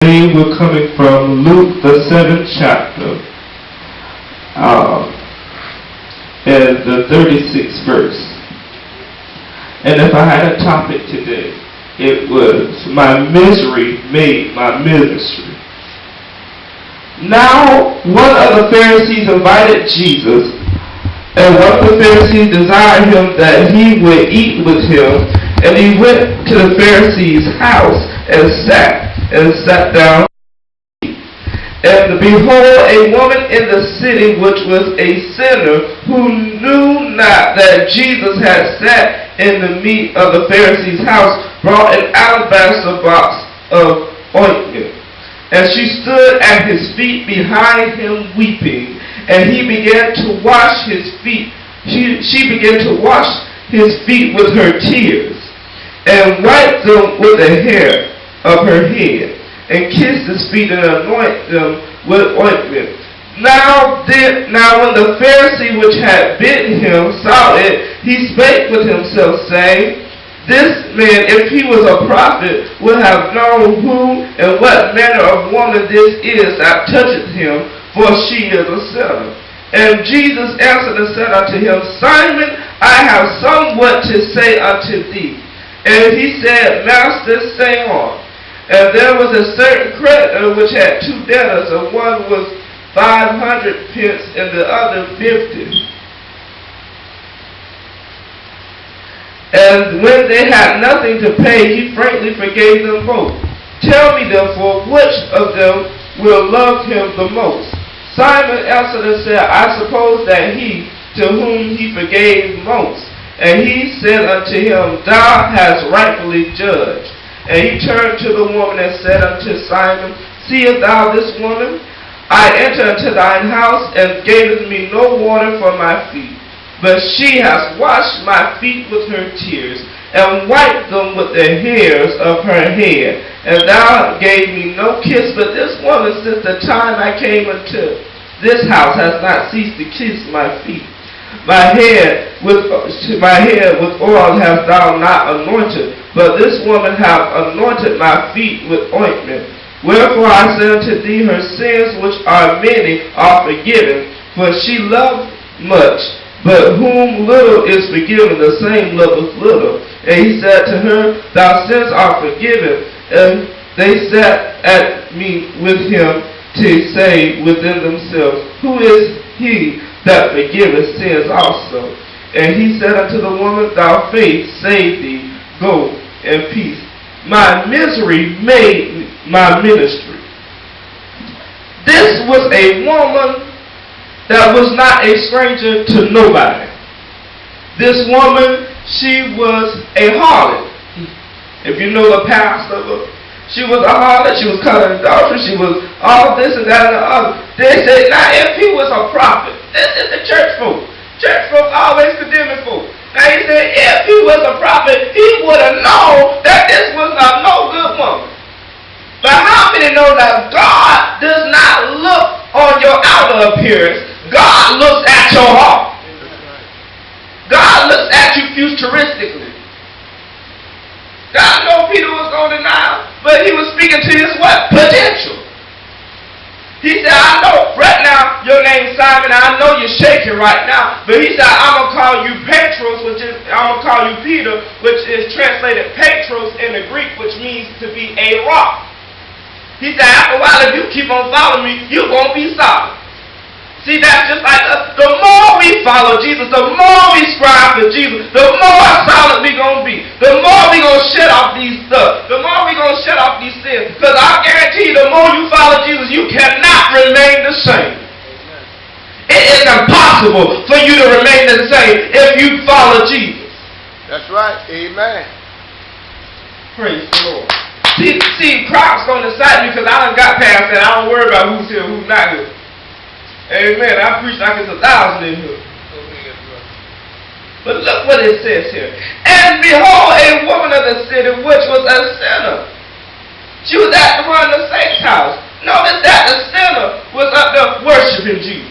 today we're coming from Luke, the 7th chapter, and the 36th verse. And if I had a topic today, it was my misery made my ministry. Now, one of the Pharisees invited Jesus, and one of the Pharisees desired him that he would eat with him. And he went to the Pharisee's house and sat down. And behold, a woman in the city, which was a sinner, who knew not that Jesus had sat in the meat of the Pharisee's house, brought an alabaster box of ointment. And she stood at his feet behind him weeping. And he began to wash his feet. She began to wash his feet with her tears, and wiped them with the hair of her head, and kissed his feet, and anointed them with ointment. Now when the Pharisee which had bidden him saw it, he spake with himself, saying, This man, if he was a prophet, would have known who and what manner of woman this is that toucheth him, for she is a sinner. And Jesus answered and said unto him, Simon, I have somewhat to say unto thee. And he said, Master, say on. And there was a certain creditor which had 2 debtors, and one was 500 pence, and the other 50. And when they had nothing to pay, he frankly forgave them both. Tell me therefore, which of them will love him the most? Simon answered and said, I suppose that he to whom he forgave most. And he said unto him, Thou hast rightfully judged. And he turned to the woman and said unto Simon, Seest thou this woman? I entered into thine house, and gavest me no water for my feet, but she has washed my feet with her tears, and wiped them with the hairs of her head. And thou gave me no kiss, but this woman since the time I came into this house has not ceased to kiss my feet. My head with oil hast thou not anointed, but this woman hath anointed my feet with ointment. Wherefore I say unto thee, her sins, which are many, are forgiven, for she loved much. But whom little is forgiven, the same loveth little. And he said to her, Thy sins are forgiven. And they sat at meat with him to say within themselves, Who is he that forgiveth sins also? And he said unto the woman, Thy faith saved thee. Go in peace. My misery made my ministry. This was a woman that was not a stranger to nobody. This woman, she was a harlot. If you know the past of her, she was a harlot, she was caught in adultery, she was all this and that and the other. They said, now if he was a prophet, this is the church folk. Church folk always condemning folk. Now he said, if he was a prophet, he would have known that this was a no good woman. But how many know that God does not look on your outer appearance? God looks at your heart. God looks at you futuristically. God knew Peter was going to deny, but he was speaking to his what? Potential. He said, I know right now your name's Simon. I know you're shaking right now. But he said, I'm going to call you Petros, I'm going to call you Peter, which is translated Petros in the Greek, which means to be a rock. He said, after a while, if you keep on following me, you're going to be solid. See, that's just like us. The more we follow Jesus, the more we strive for Jesus, the more solid we're going to be. The more we're going to shut off these stuff. The more we're going to shut off these sins. Because I guarantee you, the more you follow Jesus, you cannot remain the same. It is impossible for you to remain the same if you follow Jesus. That's right. Amen. Praise the Lord. See, crowds going to decide me because I done got past that. I don't worry about who's here, who's not here. Amen. I preach like it's 1,000 in here. But look what it says here. And behold, a woman of the city, which was a sinner. She was at one of the saints' house. Notice that the sinner was up there worshiping Jesus.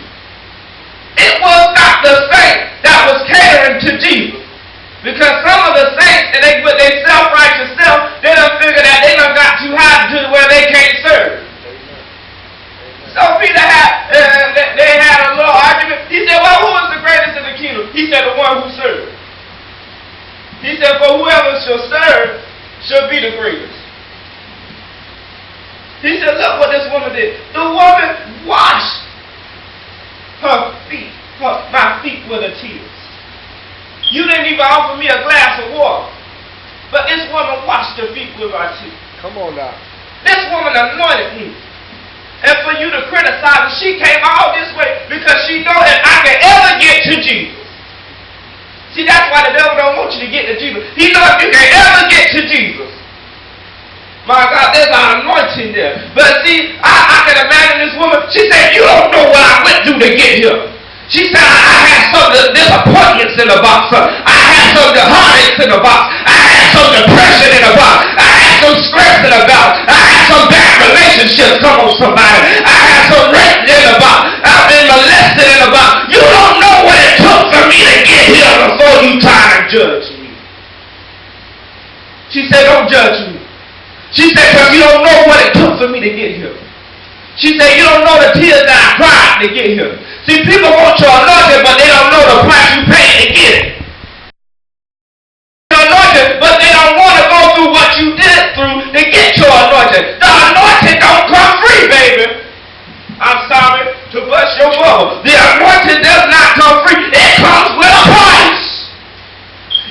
It was not the saint that was catering to Jesus. Because some of the saints, and with their self-righteous self, they done figure that they done got too high to where they can't serve. shall serve shall be the greatest. He said, look what this woman did. The woman washed her feet, my feet with her tears. You didn't even offer me a glass of water. But this woman washed her feet with my tears. Come on now. This woman anointed me. And for you to criticize her, she came all this way because she know that I can ever get to Jesus. See, that's why the devil don't want you to get to Jesus. He knows if you can ever get to Jesus. My God, there's an anointing there. But see, I can imagine this woman. She said, you don't know what I went through to get here. She said, I had some disappointments in the box. I had some heartaches in the box. I had some depression in the box. I had some stress in the box. I had some bad relationships. Come on, somebody. I had some rape in the box. I've been molested in the box. You don't know what it took for me to get here before you try to judge me. She said, don't judge me. She said, because you don't know what it took for me to get here. She said, you don't know the tears that I cried to get here. See, people want your anointing, but they don't know the price you paid to get it. Your anointing, but they don't want to go through what you did through to get your anointing. The anointing don't come free, baby. I'm sorry to bust your bubble. The anointing does not come free. It comes with a price.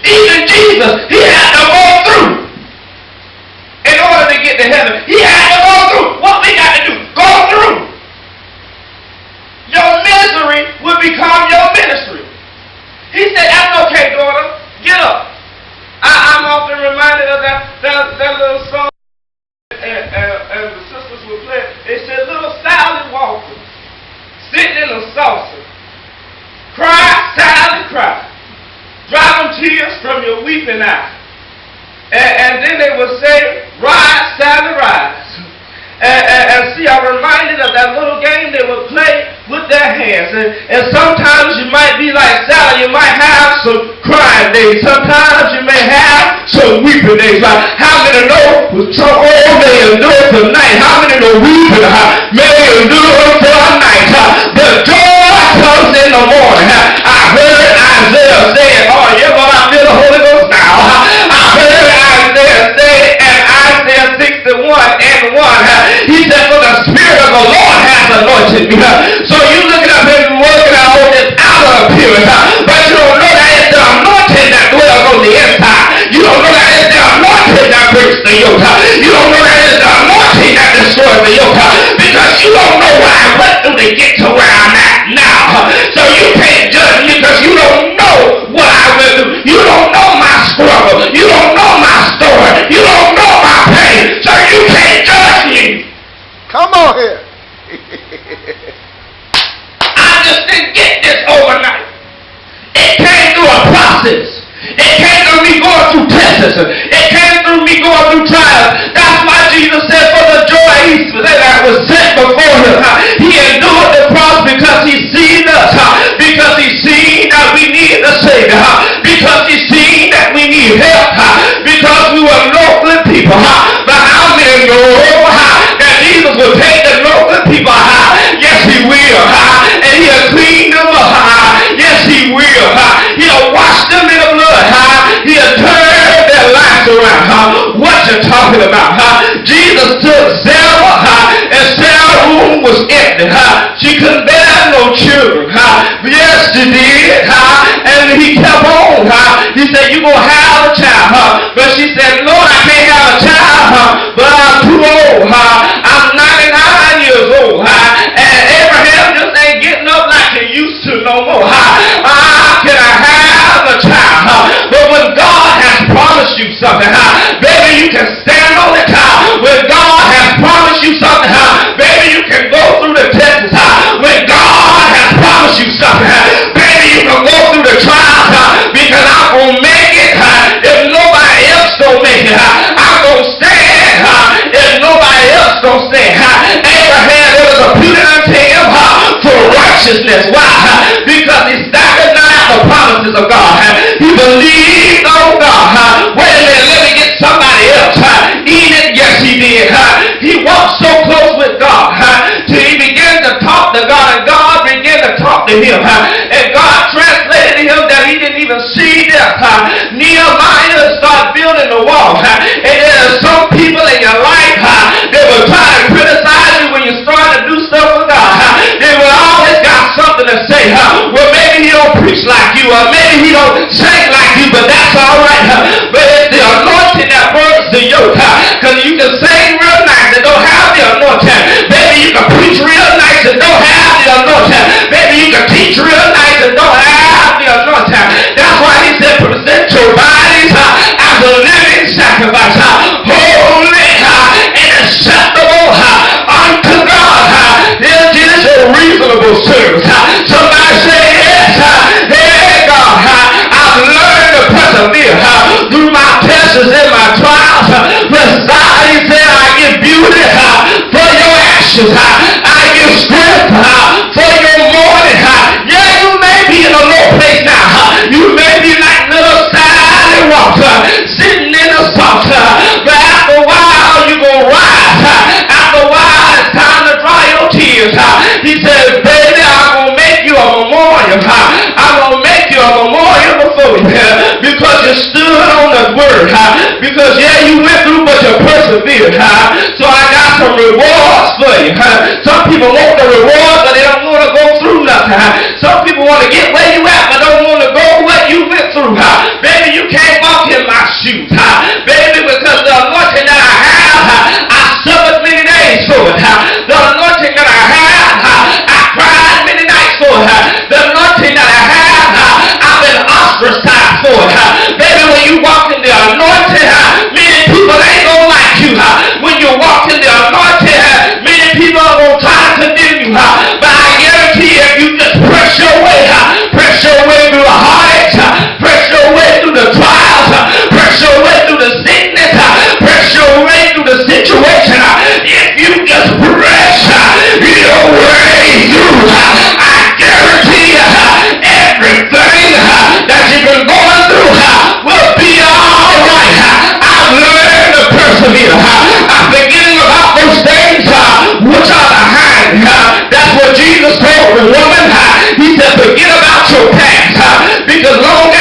Even Jesus, he had to go through in order to get to heaven. He had to go through. What we got to do? Go through. Your misery will become your ministry. He said, that's okay, daughter. Get up. I'm often reminded of that little song and the sisters would play. They said, little Sally Walker sitting in a saucer. Cry, Sally, cry. Driving tears from your weeping eye. And then they would say, rise, Sally, rise. And see, I'm reminded of that little game they would play with their hands. And sometimes you might be like Sally, you might have some crying days. Sometimes you may have some weeping days. How many know some old may endure tonight? How many know weeping may endure for a night? But joy comes in the morning. I heard Isaiah say it. Oh, you're going to feel the Holy Ghost now. I heard Isaiah say it in Isaiah 61 and 1. He said, for the Spirit of the Lord has anointed me. So you looking up and working out on this outer appearance, but you don't know that it's the anointing that dwells on the inside. You don't know that it's the anointing that breaks the yoke. You don't know that it's the anointing that destroys the yoke. Because you don't know what I went through to get to where I'm at now. So you can't judge me because you don't know what I went through. You don't know my struggle. You don't know my story. You don't know my pain. So you can't judge me. Come on here. I just didn't get this overnight. It came through a process. It came through me going through tests. It came through me going through trials. That's why Jesus said, for the joy that was set before him, he endured the cross because he seen us. Because he seen that we need a Savior. Because he seen that we need help. Because we were local people. But how many know that Jesus will take the local people high? Yes, he will. And he'll clean them up. Yes, he will. He'll wash them in the blood. He'll turn their lives around. What you talking about? Jesus took Sarah, and Sarah's womb was empty. She couldn't bear no children. Yes, she did. And he kept on. He said, you're going to have a child. But she said, Lord, I can't have a child. But I'm too old. I'm 99 years old. And Abraham just ain't getting up like he used to no more. Can I have a child? But when God has promised you something, baby, you can stand on it. When God has promised you something, baby, you can go through the tests. When God has promised you something, baby, you can go through the trials. Because I'm going to make it. If nobody else don't make it, I'm going to stand. If nobody else don't stand. Abraham, it was imputed unto him for righteousness. Why? Because he staggered not at the promises of God. He believed on God. Wait a minute, let me get somebody else. Enoch, yes, he did. He walked so close with God till he began to talk to God, and God began to talk to him. And God translated to him that he didn't even see death. Nehemiah started building the ashes. I give strength for your morning. Yeah, you may be in a low place now. You may be like little Sally Walker, sitting in a spot. But after a while, you're going to rise. After a while, it's time to dry your tears. He said, baby, I'm going to make you a memorial. I'm going to make you a memorial before you. Because you stood on the word. Because, yeah, you went through, but you persevered. So I got some rewards for you. Some people want the reward, but they don't want to go through nothing. Some people want to get where you at, but don't want to go what you went through. Baby, you can't walk in my shoes. Baby, because the anointing that I have, I suffered many days for it. The anointing that I have, I cried many nights for it. The anointing that I have, I've been ostracized for it. Baby, when you walk in the anointing, many people ain't gonna like you. When you walk in the anointing, many people are gonna try to condemn you. But I guarantee you, if you just press your way through the heartaches, press your way through the trials, press your way through the sickness, press your way through the situation. If you just press your way through, I guarantee you, everything that you've been going through will be all right. I've learned to persevere. I'm forgetting about those things which are behind. That's what Jesus told the woman. He said, forget about your past. Because long